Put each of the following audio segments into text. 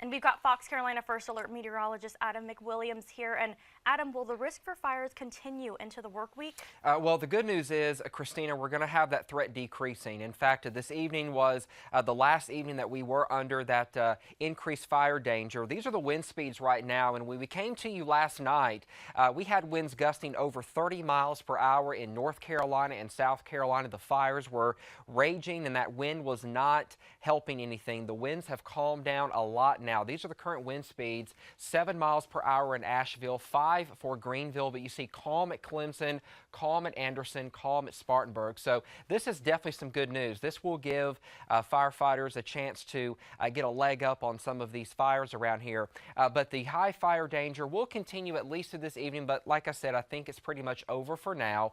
And we've got Fox Carolina First Alert meteorologist Adam McWilliams here. And Adam, will the risk for fires continue into the work week? Well, the good news is, Christina, we're going to have that threat decreasing. In fact, this evening was the last evening that we were under that increased fire danger. These are the wind speeds right now. And when we came to you last night, we had winds gusting over 30 miles per hour in North Carolina and South Carolina. The fires were raging, and that wind was not helping anything. The winds have calmed down a lot now. These are the current wind speeds: 7 miles per hour in Asheville, 5 for Greenville, but you see calm at Clemson, calm at Anderson, calm at Spartanburg. So this is definitely some good news. This will give firefighters a chance to get a leg up on some of these fires around here. But the high fire danger will continue at least through this evening, but like I said, I think it's pretty much over for now.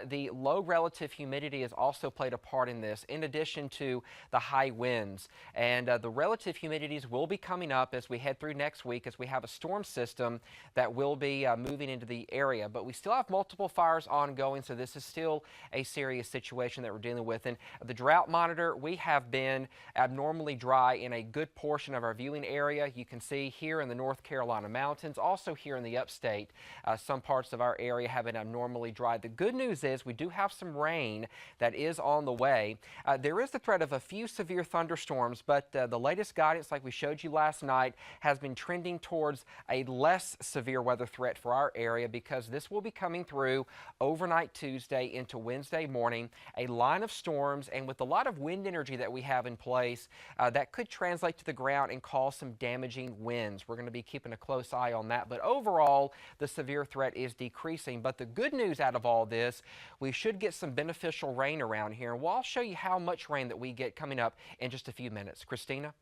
The low relative humidity has also played a part in this, in addition to the high winds. And the relative humidities will be coming up as we head through next week, as we have a storm system that will be moving into the area. But we still have multiple fires ongoing, so this is still a serious situation that we're dealing with. And the drought monitor, we have been abnormally dry in a good portion of our viewing area. You can see here in the North Carolina mountains, also here in the upstate, some parts of our area have been abnormally dry. The good news is we do have some rain that is on the way. There is the threat of a few severe thunderstorms, but the latest guidance, like we showed you last night, has been trending towards a less severe weather threat for our area, because this will be coming through overnight Tuesday into Wednesday morning. A line of storms, and with a lot of wind energy that we have in place, that could translate to the ground and cause some damaging winds. We're going to be keeping a close eye on that, but overall the severe threat is decreasing. But the good news out of all this, we should get some beneficial rain around here, and I'll show you how much rain that we get coming up in just a few minutes. Christina?